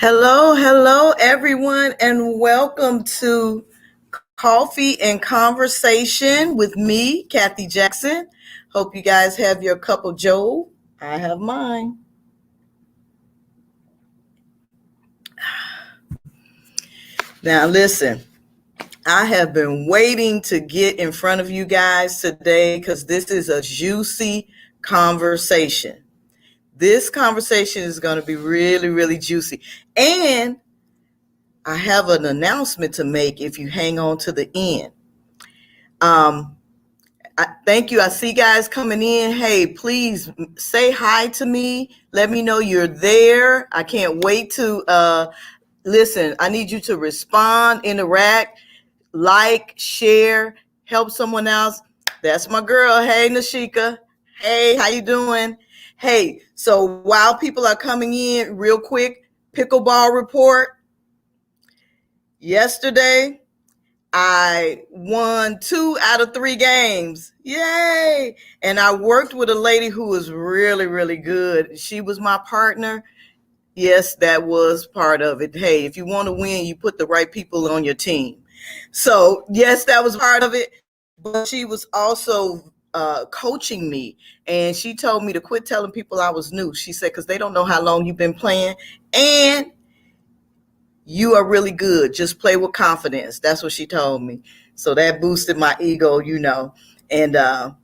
Hello, everyone, and welcome to Coffee and Conversation with me, Kathy Jackson. Hope you guys have your cup of Joe. I have mine. Now, listen, I have been waiting to get in front of you guys today because this is a juicy conversation. This conversation is going to be really, really juicy. And I have an announcement to make if you hang on to the end. Thank you. I see guys coming in. Hey, please say hi to me. Let me know you're there. I can't wait to listen. I need you to respond, interact, like, share, help someone else. That's my girl. Hey, Nashika. Hey, how you doing? Hey, so while people are coming in, real quick, Pickleball Report. Yesterday, I won 2 out of 3 games. Yay! And I worked with a lady who was really, really good. She was my partner. Yes, that was part of it. Hey, if you want to win, you put the right people on your team. So, yes, that was part of it. But she was also coaching me. And she told me to quit telling people I was new. She said, because they don't know how long you've been playing. And you are really good. Just play with confidence. That's what she told me. So that boosted my ego, And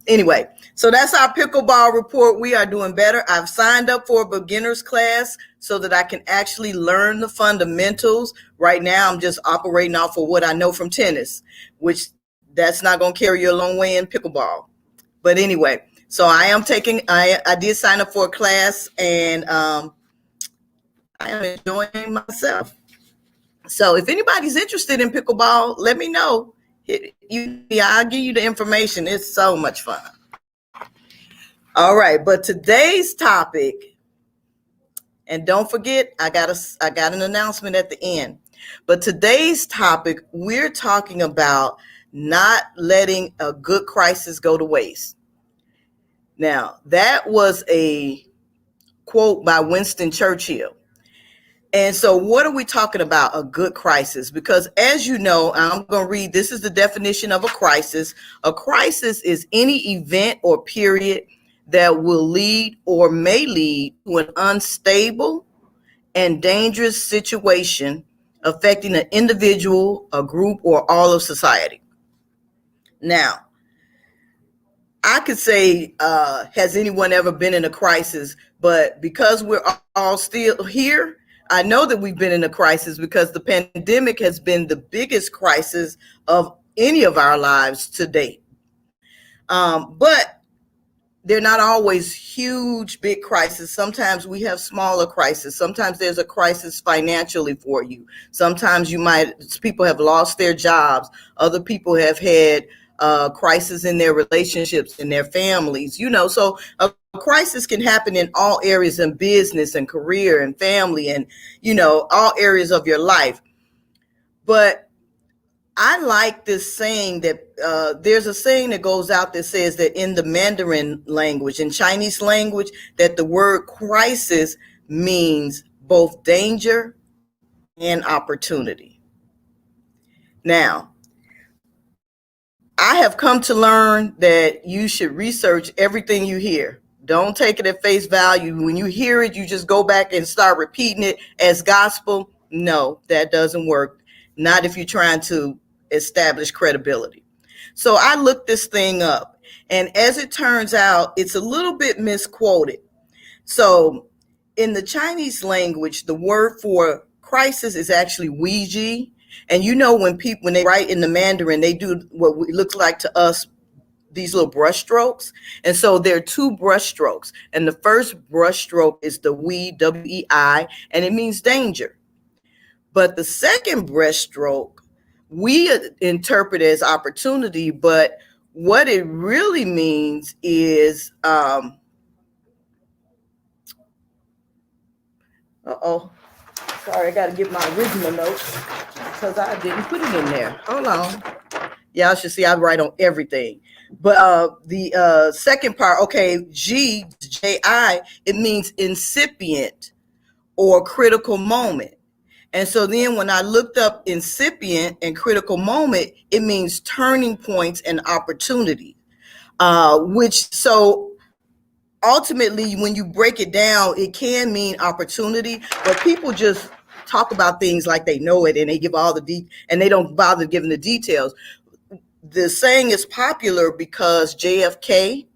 anyway, so that's our pickleball report. We are doing better. I've signed up for a beginner's class so that I can actually learn the fundamentals. Right now, I'm just operating off of what I know from tennis, which that's not going to carry you a long way in pickleball. But anyway, so I did sign up for a class, and I am enjoying myself. So if anybody's interested in pickleball, let me know. I'll give you the information. It's so much fun. All right, but today's topic, and don't forget, I got an announcement at the end. But today's topic, we're talking about not letting a good crisis go to waste. Now, that was a quote by Winston Churchill. And so what are we talking about? A good crisis? Because as you know, I'm going to read, this is the definition of a crisis. A crisis is any event or period that will lead or may lead to an unstable and dangerous situation affecting an individual, a group, or all of society. Now, I could say, has anyone ever been in a crisis? But because we're all still here, I know that we've been in a crisis because the pandemic has been the biggest crisis of any of our lives to date. But they're not always huge, big crises. Sometimes we have smaller crises. Sometimes there's a crisis financially for you. Sometimes people have lost their jobs. Other people have had crisis in their relationships, in their families, so a crisis can happen in all areas in business and career and family and, all areas of your life. But I like this saying that there's a saying that goes out that says that in the Mandarin language, in Chinese language, that the word crisis means both danger and opportunity. Now, I have come to learn that you should research everything you hear. Don't take it at face value. When you hear it, you just go back and start repeating it as gospel. No, that doesn't work. Not if you're trying to establish credibility. So I looked this thing up, and as it turns out, it's a little bit misquoted. So in the Chinese language, the word for crisis is actually Weiji. And when they write in the Mandarin, they do what looks like to us these little brush strokes. And so there are 2 brush strokes. And the first brush stroke is the Wei, W-E-I, and it means danger. But the second brush stroke, we interpret as opportunity, but what it really means is, sorry, I got to get my original notes because I didn't put it in there. Hold on. Y'all should see I write on everything. But the second part, okay, G-J-I, it means incipient or critical moment. And so then when I looked up incipient and critical moment, it means turning points and opportunity, which so ultimately, when you break it down, it can mean opportunity, but people just talk about things like they know it and they give all the and they don't bother giving the details. The saying is popular because JFK,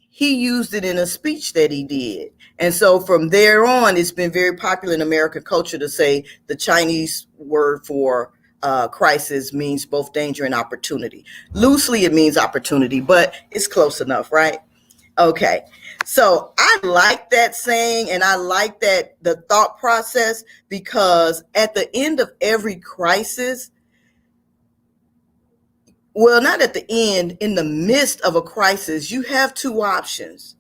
he used it in a speech that he did. And so from there on, it's been very popular in American culture to say the Chinese word for crisis means both danger and opportunity. Loosely, it means opportunity, but it's close enough, right? Okay. So I like that saying, and I like that the thought process, because at the end of every crisis, well, not at the end, in the midst of a crisis, you have two options.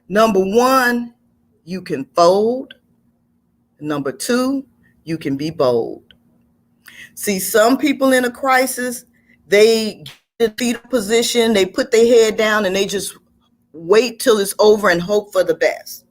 Number one, you can fold. Number two, you can be bold. See, some people in a crisis, they get in a fetal position, they put their head down, and they just wait till it's over and hope for the best.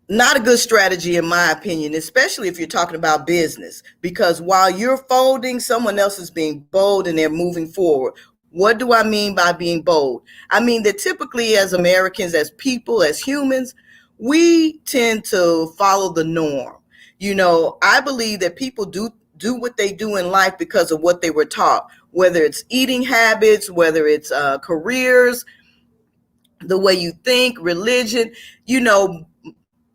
Not a good strategy, in my opinion, especially if you're talking about business, because while you're folding, someone else is being bold and they're moving forward. What do I mean by being bold? I mean that typically, as Americans, as people, as humans, we tend to follow the norm. I believe that people do what they do in life because of what they were taught, whether it's eating habits, whether it's careers, the way you think, religion.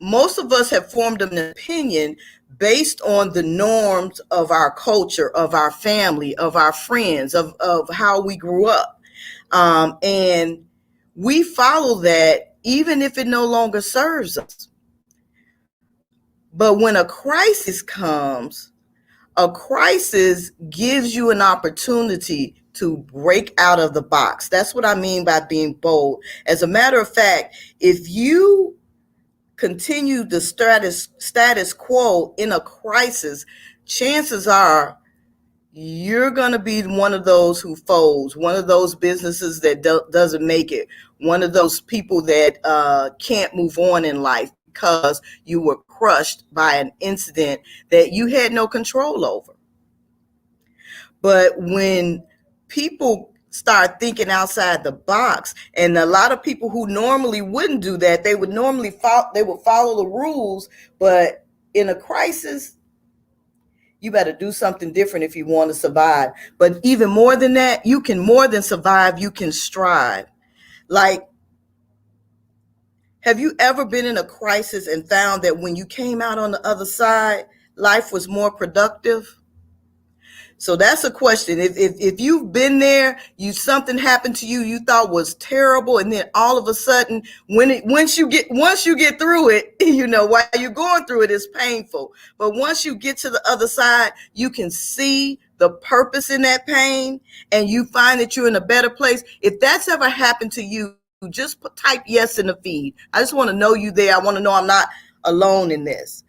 Most of us have formed an opinion based on the norms of our culture, of our family, of our friends, of how we grew up. And we follow that even if it no longer serves us. But when a crisis comes, a crisis gives you an opportunity to break out of the box. That's what I mean by being bold. As a matter of fact, if you continue the status quo in a crisis, chances are you're going to be one of those who folds, one of those businesses that doesn't make it, one of those people that can't move on in life because you were crushed by an incident that you had no control over. But when people start thinking outside the box, and a lot of people who normally wouldn't do that, they would follow the rules, but in a crisis, you better do something different if you want to survive. But even more than that, you can more than survive, you can strive. Like, have you ever been in a crisis and found that when you came out on the other side, life was more productive? So that's a question. If you've been there, something happened to you thought was terrible, and then all of a sudden, once you get through it, while you're going through it, it's painful. But once you get to the other side, you can see the purpose in that pain, and you find that you're in a better place. If that's ever happened to you, just type yes in the feed. I just want to know you there. I want to know I'm not alone in this.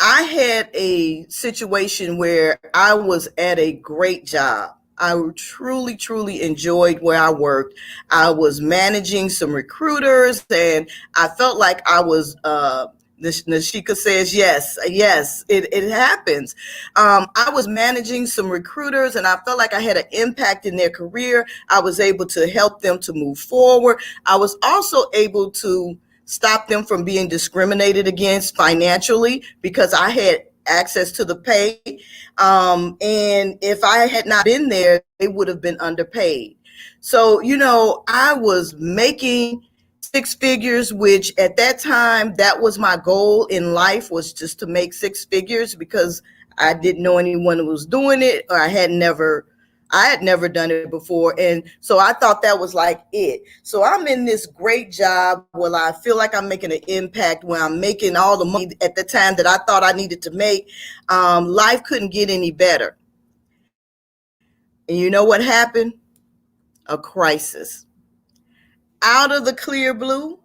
I had a situation where I was at a great job. I truly, truly enjoyed where I worked. I was managing some recruiters, and I felt like I was, Nashika says, yes, it happens. I was managing some recruiters, and I felt like I had an impact in their career. I was able to help them to move forward. I was also able to stop them from being discriminated against financially because I had access to the pay. And if I had not been there, they would have been underpaid. So, I was making six figures, which at that time, that was my goal in life, was just to make six figures, because I didn't know anyone who was doing it, or I had never done it before. And so I thought that was like it. So I'm in this great job where I feel like I'm making an impact, where I'm making all the money at the time that I thought I needed to make. Life couldn't get any better. And you know what happened? A crisis. Out of the clear blue,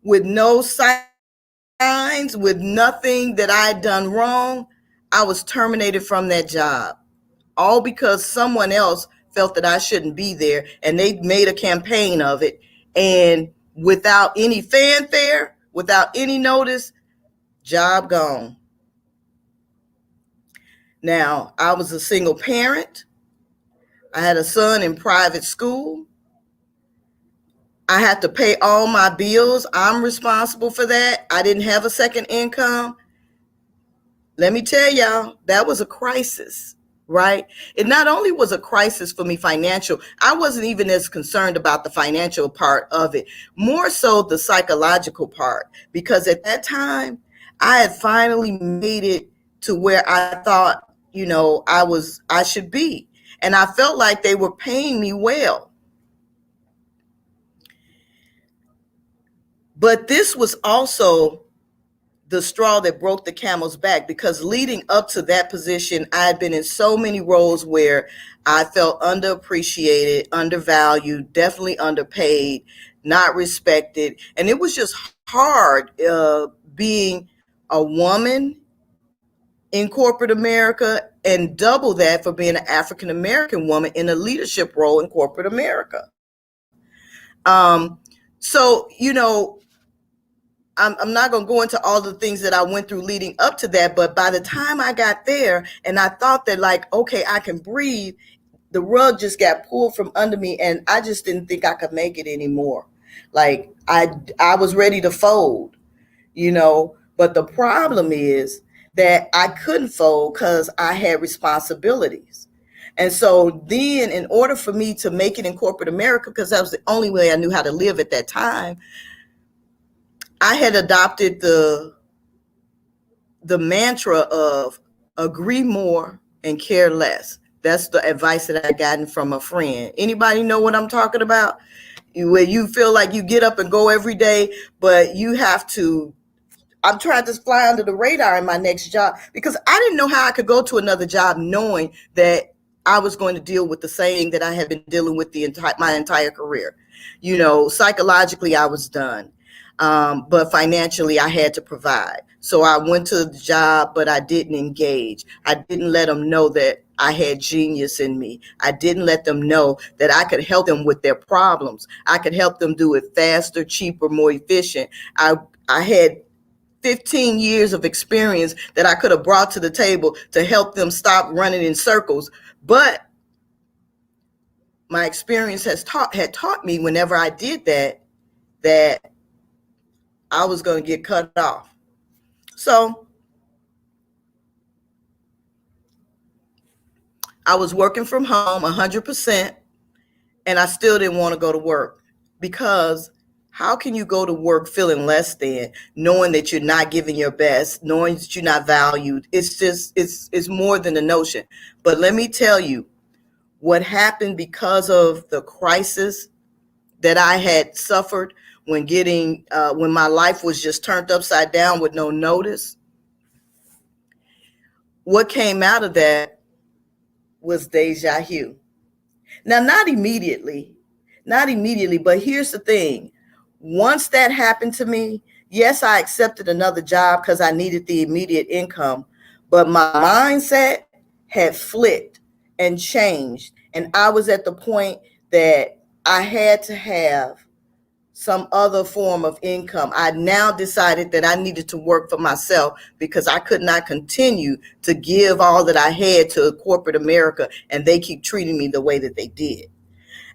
with no signs, with nothing that I'd done wrong, I was terminated from that job. All because someone else felt that I shouldn't be there, and they made a campaign of it. And without any fanfare, without any notice, job gone. Now, I was a single parent. I had a son in private school. I had to pay all my bills. I'm responsible for that. I didn't have a second income. Let me tell y'all, that was a crisis, right? It not only was a crisis for me financial, I wasn't even as concerned about the financial part of it, more so the psychological part, because at that time, I had finally made it to where I thought, I should be. And I felt like they were paying me well. But this was also the straw that broke the camel's back, because leading up to that position, I had been in so many roles where I felt underappreciated, undervalued, definitely underpaid, not respected. And it was just hard being a woman in corporate America, and double that for being an African American woman in a leadership role in corporate America. Um, so, I'm not going to go into all the things that I went through leading up to that, but by the time I got there and I thought that, like, okay, I can breathe, the rug just got pulled from under me, and I just didn't think I could make it anymore. Like, I was ready to fold, but the problem is that I couldn't fold because I had responsibilities. And so then, in order for me to make it in corporate America, because that was the only way I knew how to live at that time, I had adopted the mantra of agree more and care less. That's the advice that I gotten from a friend. Anybody know what I'm talking about? Where you feel like you get up and go every day, but you have to. I'm trying to fly under the radar in my next job, because I didn't know how I could go to another job knowing that I was going to deal with the same that I had been dealing with my entire career. Psychologically, I was done. But financially, I had to provide. So I went to the job, but I didn't engage. I didn't let them know that I had genius in me. I didn't let them know that I could help them with their problems. I could help them do it faster, cheaper, more efficient. I had 15 years of experience that I could have brought to the table to help them stop running in circles. But my experience had taught me, whenever I did that I was going to get cut off. So I was working from home 100%, and I still didn't want to go to work, because how can you go to work feeling less than, knowing that you're not giving your best, knowing that you're not valued? It's more than a notion. But let me tell you what happened because of the crisis that I had suffered when my life was just turned upside down with no notice. What came out of that was deja vu. Now, not immediately, but here's the thing. Once that happened to me, yes, I accepted another job because I needed the immediate income, but my mindset had flipped and changed. And I was at the point that I had to have some other form of income. I now decided that I needed to work for myself, because I could not continue to give all that I had to corporate America, and they keep treating me the way that they did.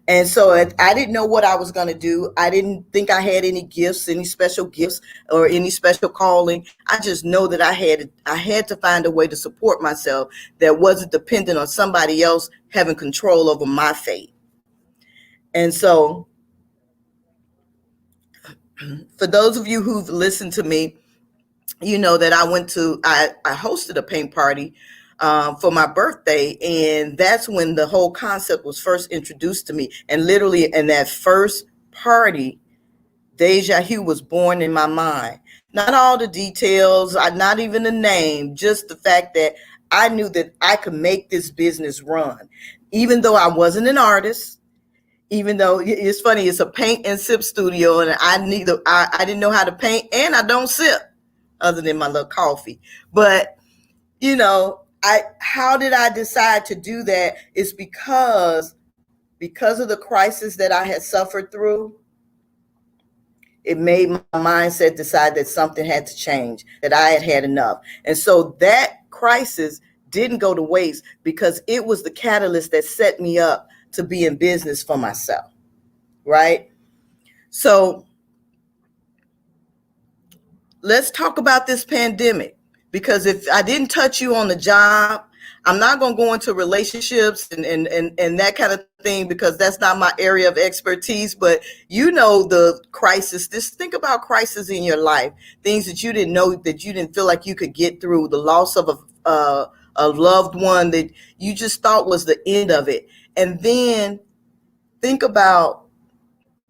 And so I didn't know what I was going to do. I didn't think I had any gifts, any special gifts, or any special calling. I just know that I had to find a way to support myself that wasn't dependent on somebody else having control over my fate. And so, for those of you who've listened to me, you know that I hosted a paint party for my birthday, and that's when the whole concept was first introduced to me. And literally in that first party, deja vu was born in my mind. Not all the details, not even the name, just the fact that I knew that I could make this business run. Even though I wasn't an artist, even though it's funny, it's a paint and sip studio, and I didn't know how to paint, and I don't sip other than my little coffee. But how did I decide to do that? It's because of the crisis that I had suffered through. it made my mindset decide that something had to change, that I had had enough. And so that crisis didn't go to waste because it was the catalyst that set me up to be in business for myself, right? So let's talk about this pandemic, because if I didn't touch you on the job, I'm not going to go into relationships and that kind of thing, because that's not my area of expertise. But you know, the crisis, just think about crisis in your life, things that you didn't know, that you didn't feel like you could get through, the loss of a loved one that you just thought was the end of it. And then think about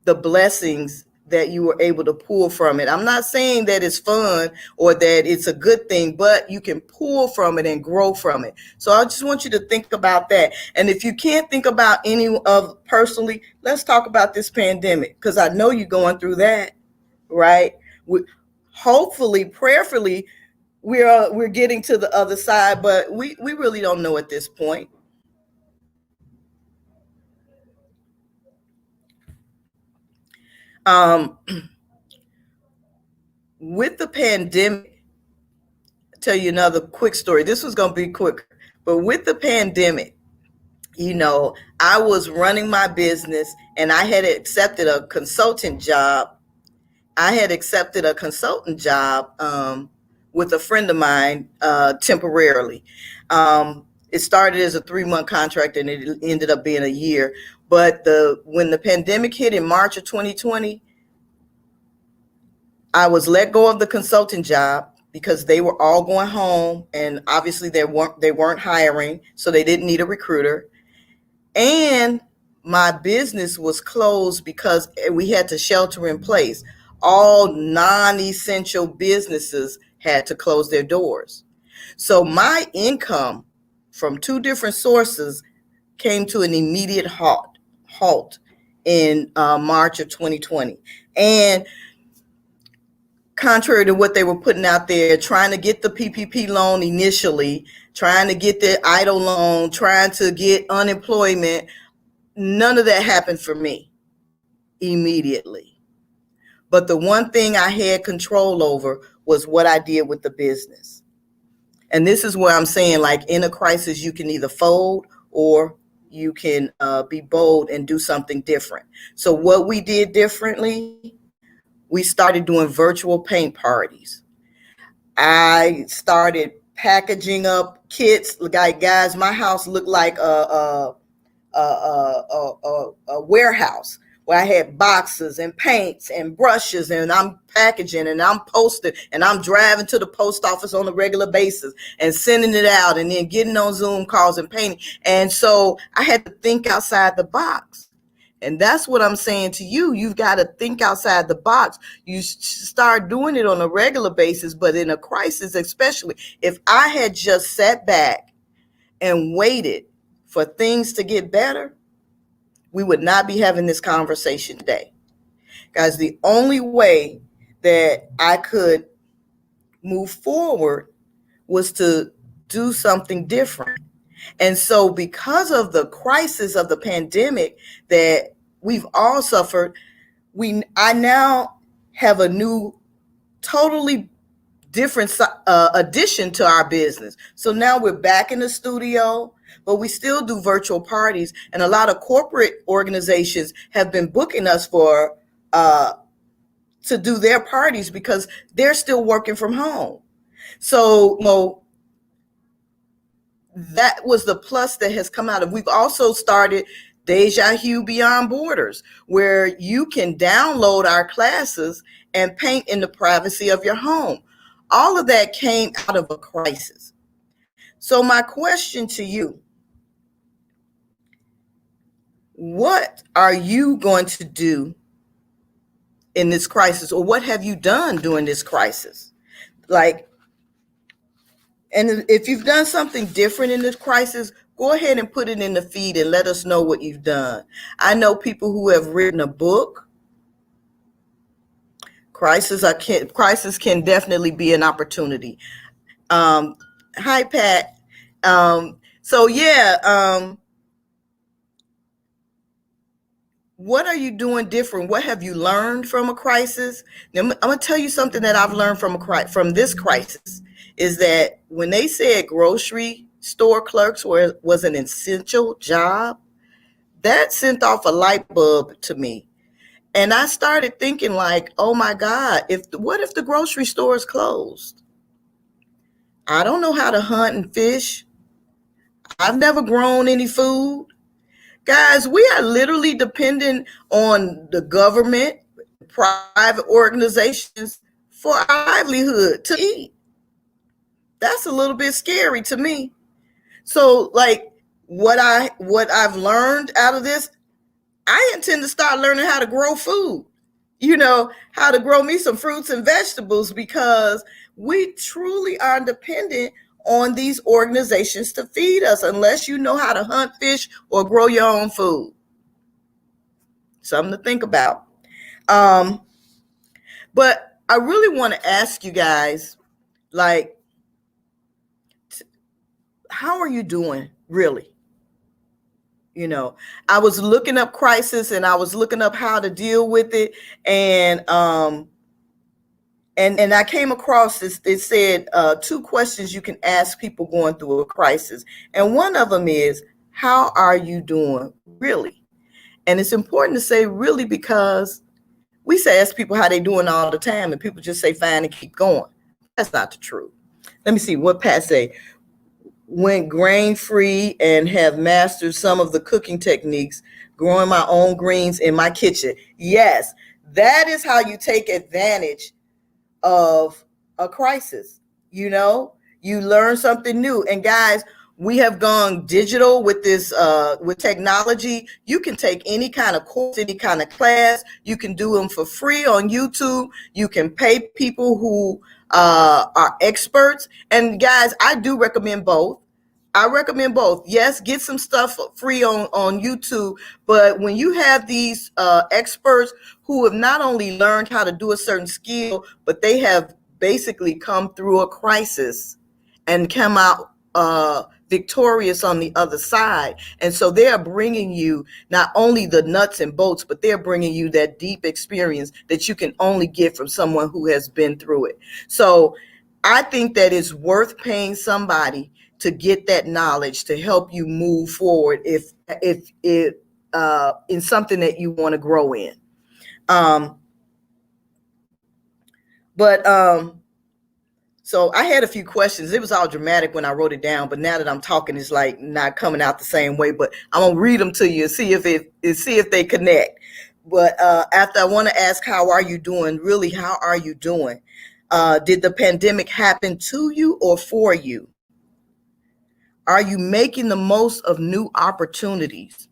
the blessings that you were able to pull from it. I'm not saying that it's fun or that it's a good thing, but you can pull from it and grow from it. So I just want you to think about that. And if you can't think about any of personally, let's talk about this pandemic, because I know you're going through that, right? Hopefully, prayerfully, we're getting to the other side, but we really don't know at this point. Um, with the pandemic, I'll tell you another quick story. This was going to be quick, but with the pandemic, I was running my business and I had accepted a consultant job. With a friend of mine temporarily. It started as a 3-month contract and it ended up being a year. But when the pandemic hit in March of 2020, I was let go of the consulting job because they were all going home, and obviously they weren't hiring, so they didn't need a recruiter. And my business was closed because we had to shelter in place. All non-essential businesses had to close their doors. So my income from 2 different sources came to an immediate halt in March of 2020. And contrary to what they were putting out there, trying to get the PPP loan initially, trying to get the EIDL loan, trying to get unemployment, none of that happened for me immediately. But the one thing I had control over was what I did with the business. And this is where I'm saying, like, in a crisis, you can either fold or you can be bold and do something different. So what we did differently, we started doing virtual paint parties. I started packaging up kits. Like, guys, my house looked like a warehouse where I had boxes and paints and brushes, and I'm packaging and I'm posting and I'm driving to the post office on a regular basis and sending it out and then getting on Zoom calls and painting. And so I had to think outside the box. And that's what I'm saying to you. You've got to think outside the box. You start doing it on a regular basis, but in a crisis, especially, if I had just sat back and waited for things to get better, we would not be having this conversation today. Guys, the only way that I could move forward was to do something different. And so because of the crisis of the pandemic that we've all suffered, I now have a new, totally different addition to our business. So now we're back in the studio, but we still do virtual parties. And a lot of corporate organizations have been booking us for to do their parties because they're still working from home. So, that was the plus that has come out of. We've also started Deja Hue Beyond Borders, where you can download our classes and paint in the privacy of your home. All of that came out of a crisis. So my question to you, what are you going to do in this crisis, or what have you done during this crisis? And if you've done something different in this crisis, go ahead and put it in the feed and let us know what you've done. I know people who have written a book. Crisis can definitely be an opportunity. Hi, Pat. So yeah, what are you doing different? What have you learned from a crisis? Now, I'm going to tell you something that I've learned from this crisis is that when they said grocery store clerks was an essential job, that sent off a light bulb to me. And I started thinking like, oh my God, what if the grocery store is closed? I don't know how to hunt and fish. I've never grown any food. Guys, we are literally dependent on the government, private organizations for our livelihood to eat. That's a little bit scary to me. So like what I've learned out of this, I intend to start learning how to grow food. How to grow me some fruits and vegetables because we truly are dependent on these organizations to feed us unless you know how to hunt, fish, or grow your own food. Something to think about. But I really want to ask you guys, like, how are you doing, really? I was looking up crisis and I was looking up how to deal with it. And I came across this. It said 2 questions you can ask people going through a crisis. And one of them is, how are you doing, really? And it's important to say really because we say ask people how they doing all the time and people just say fine and keep going. That's not the truth. Let me see what Pat say. Went grain free and have mastered some of the cooking techniques, growing my own greens in my kitchen. Yes, that is how you take advantage of a crisis. You learn something new. And guys, we have gone digital with this, with technology. You can take any kind of course, any kind of class. You can do them for free on YouTube. You can pay people who are experts. And guys, I do recommend both. Yes, get some stuff free on YouTube. But when you have these experts who have not only learned how to do a certain skill, but they have basically come through a crisis and come out victorious on the other side. And so they are bringing you not only the nuts and bolts, but they're bringing you that deep experience that you can only get from someone who has been through it. So I think that it's worth paying somebody to get that knowledge to help you move forward if in something that you want to grow in. So I had a few questions. It was all dramatic when I wrote it down, but now that I'm talking, it's like not coming out the same way. But I'm gonna read them to you and see if they connect. But after, I want to ask, how are you doing? Really, how are you doing? Did the pandemic happen to you or for you? Are you making the most of new opportunities?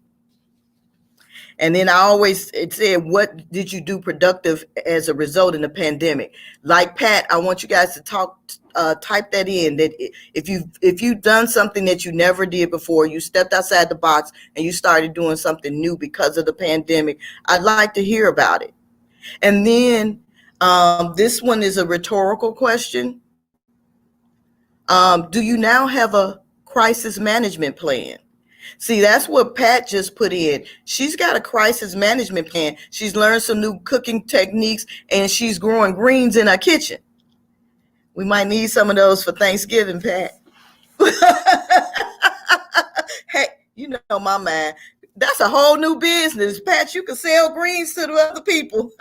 And then it said, what did you do productive as a result in the pandemic? Like Pat, I want you guys to type that in, that if you've done something that you never did before, you stepped outside the box and you started doing something new because of the pandemic, I'd like to hear about it. And then this one is a rhetorical question. Do you now have a crisis management plan? See, that's what Pat just put in. She's got a crisis management plan. She's learned some new cooking techniques and she's growing greens in her kitchen. We might need some of those for Thanksgiving, Pat. Hey, you know my man. That's a whole new business. Pat, you can sell greens to the other people.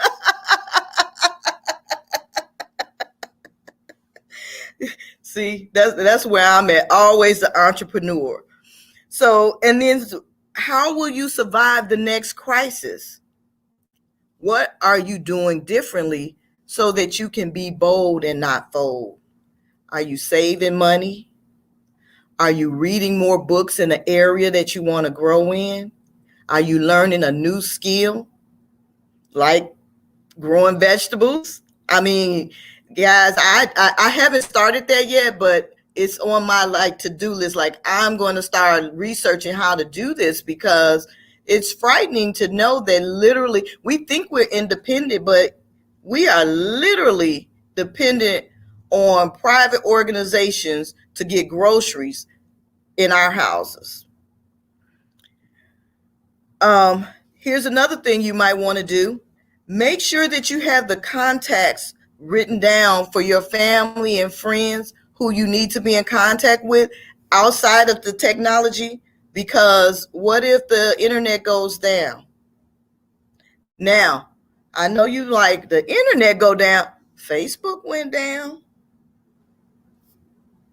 See, that's where I'm at. Always the entrepreneur. So, and then how will you survive the next crisis? What are you doing differently so that you can be bold and not fold? Are you saving money? Are you reading more books in the area that you want to grow in? Are you learning a new skill like growing vegetables? I mean, guys, I haven't started that yet, but it's on my to-do list. Like, I'm going to start researching how to do this because it's frightening to know that literally we think we're independent, but we are literally dependent on private organizations to get groceries in our houses. Here's another thing you might want to do. Make sure that you have the contacts written down for your family and friends who you need to be in contact with outside of the technology, because what if the internet goes down? Now, I know you like the internet go down. Facebook went down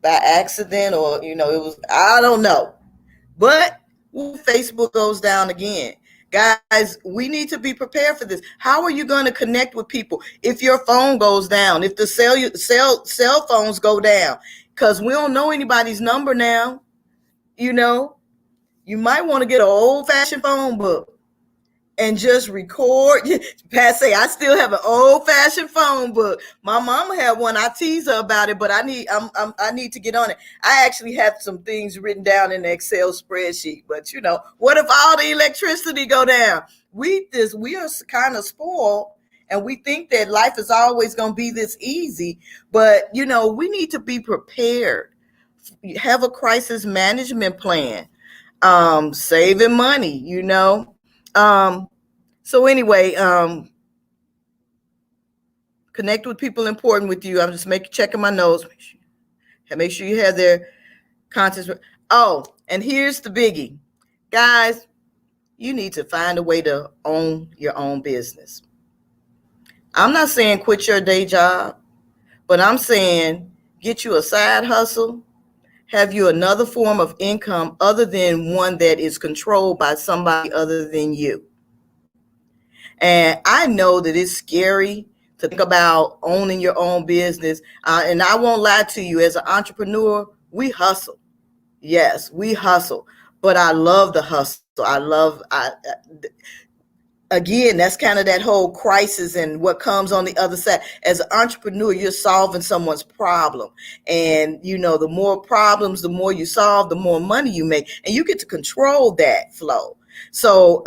by accident, or it was, I don't know. But Facebook goes down again. Guys, we need to be prepared for this. How are you going to connect with people if your phone goes down, if the cell phones go down? Because we don't know anybody's number now. You might want to get an old-fashioned phone book and just record. Patsy, I still have an old-fashioned phone book. My mama had one. I tease her about it, but I need to get on it. I actually have some things written down in the Excel spreadsheet. But what if all the electricity go down? We are kind of spoiled, and we think that life is always going to be this easy. But we need to be prepared. Have a crisis management plan. Saving money. So anyway, connect with people important with you. I'm just checking my notes. Make sure you have their contacts. Oh, and here's the biggie. Guys, you need to find a way to own your own business. I'm not saying quit your day job, but I'm saying get you a side hustle, have you another form of income other than one that is controlled by somebody other than you. And I know that it's scary to think about owning your own business. And I won't lie to you, as an entrepreneur, we hustle. Yes, we hustle. But I love the hustle. Again, that's kind of that whole crisis and what comes on the other side. As an entrepreneur, you're solving someone's problem. And, the more problems, the more you solve, the more money you make. And you get to control that flow. So,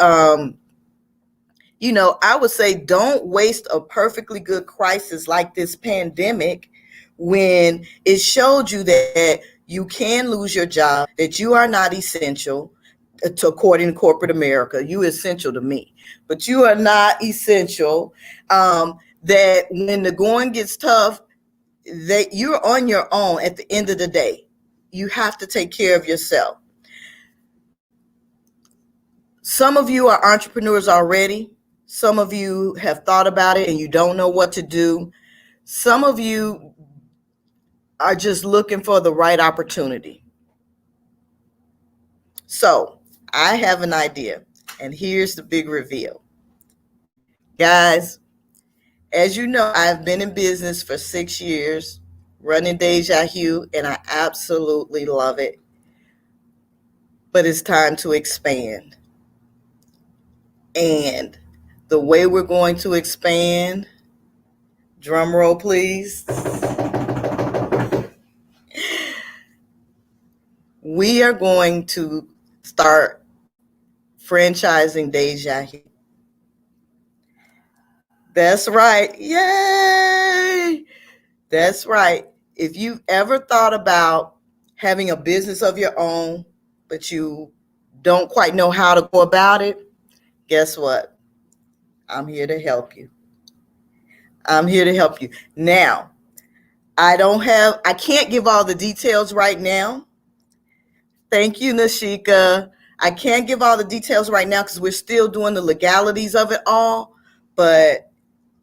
I would say don't waste a perfectly good crisis like this pandemic when it showed you that you can lose your job, that you are not essential according to corporate America. You essential to me, but you are not essential. That when the going gets tough, that you're on your own at the end of the day. You have to take care of yourself. Some of you are entrepreneurs already. Some of you have thought about it and you don't know what to do. Some of you are just looking for the right opportunity. So I have an idea, and here's the big reveal. Guys, as you know, I've been in business for 6 years, running Deja Hue, and I absolutely love it. But it's time to expand. And the way we're going to expand, drum roll please, we are going to start franchising Deja Hue. That's right. Yay! That's right. If you've ever thought about having a business of your own, but you don't quite know how to go about it, guess what? I'm here to help you. I'm here to help you. Now, I can't give all the details right now. Thank you, Nashika. I can't give all the details right now because we're still doing the legalities of it all, but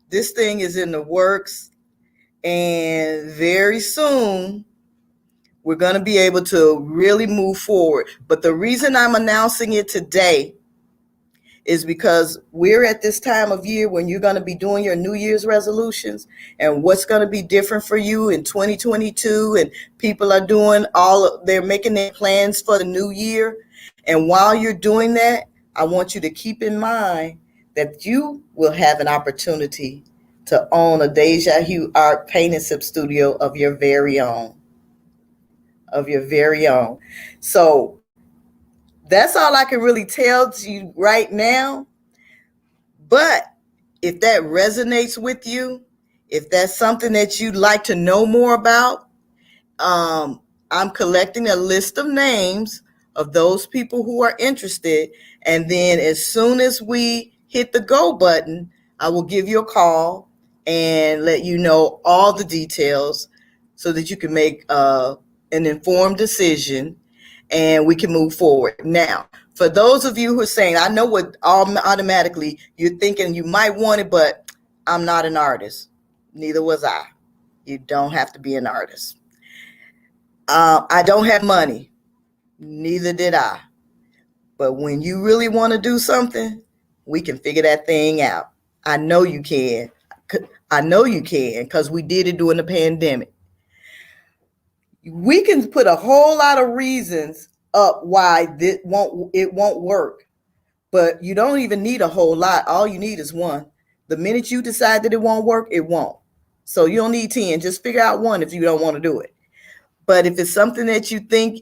this thing is in the works, and very soon we're going to be able to really move forward. But the reason I'm announcing it today is because we're at this time of year when you're going to be doing your New Year's resolutions and what's going to be different for you in 2022. And people are they're making their plans for the new year. And while you're doing that, I want you to keep in mind that you will have an opportunity to own a Deja Hue art paint and sip studio of your very own. So that's all I can really tell you right now. But if that resonates with you, if that's something that you'd like to know more about, I'm collecting a list of names of those people who are interested. And then as soon as we hit the go button, I will give you a call and let you know all the details so that you can make an informed decision and we can move forward. Now, for those of you who are saying, I know what automatically you're thinking you might want it, but I'm not an artist. Neither was I. You don't have to be an artist. I don't have money. Neither did I. But when you really want to do something, we can figure that thing out. I know you can. I know you can because we did it during the pandemic. We can put a whole lot of reasons up why it won't work, but you don't even need a whole lot. All you need is one. The minute you decide that it won't work, it won't. So you don't need 10. Just figure out one if you don't want to do it. But if it's something that you think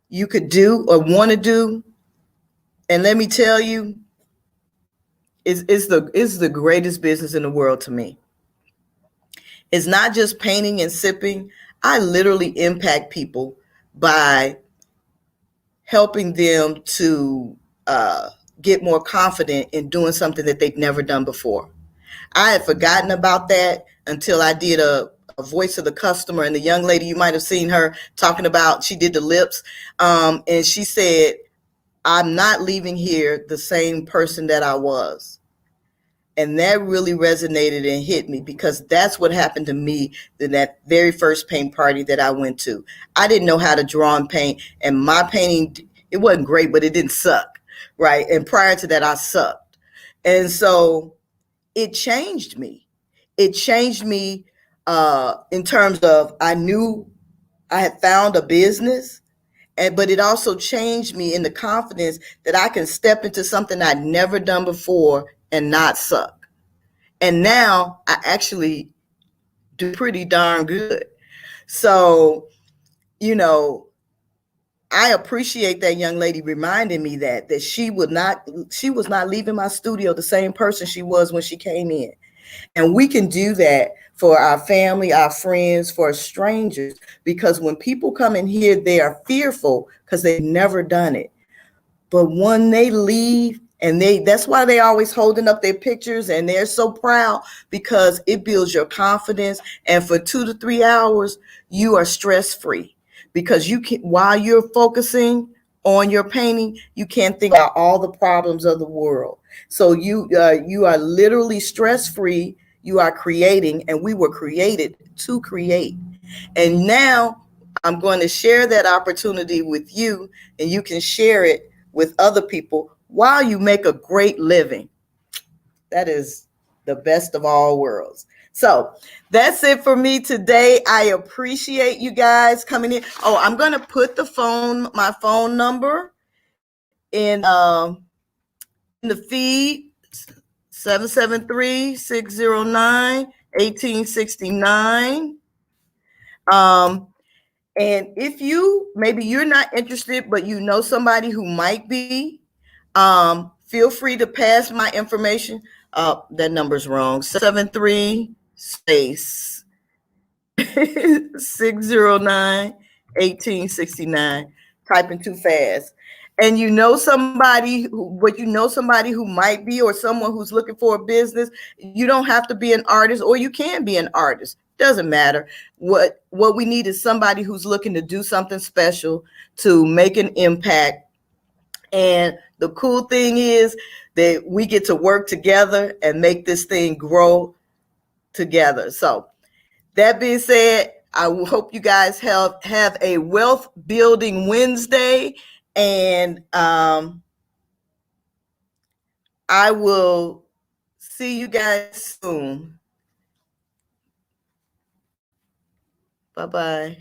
you could do or want to do, and let me tell you, it's the greatest business in the world to me. It's not just painting and sipping. I literally impact people by helping them to get more confident in doing something that they've never done before. I had forgotten about that until I did a voice of the customer, and the young lady, you might have seen her talking about, she did the lips, and she said, I'm not leaving here the same person that I was. And that really resonated and hit me because that's what happened to me in that very first paint party that I went to. I didn't know how to draw and paint, and my painting, it wasn't great, but it didn't suck, right? And prior to that, I sucked. And so it changed me. It changed me in terms of I knew I had found a business, but it also changed me in the confidence that I can step into something I'd never done before and not suck. And now I actually do pretty darn good. So, you know, I appreciate that young lady reminding me that she was not leaving my studio the same person she was when she came in. And we can do that for our family, our friends, for strangers, because when people come in here, they are fearful because they've never done it. But when they leave, and that's why they always holding up their pictures and they're so proud, because it builds your confidence. And for 2 to 3 hours, you are stress free because you can, while you're focusing on your painting, you can't think about all the problems of the world. So you are literally stress free. You are creating, and we were created to create. And now I'm going to share that opportunity with you, and you can share it with other people while you make a great living. That is the best of all worlds. So that's it for me today. I appreciate you guys coming in. Oh, I'm going to put my phone number in the feed, 773-609-1869. And if maybe you're not interested, but you know somebody who might be, feel free to pass my information. That number's wrong. 73 space 609 1869. Typing too fast. And you know somebody who might be, or someone who's looking for a business. You don't have to be an artist, or you can be an artist. Doesn't matter. What we need is somebody who's looking to do something special, to make an impact. And the cool thing is that we get to work together and make this thing grow together. So that being said, I hope you guys have a wealth building Wednesday, and I will see you guys soon. Bye-bye.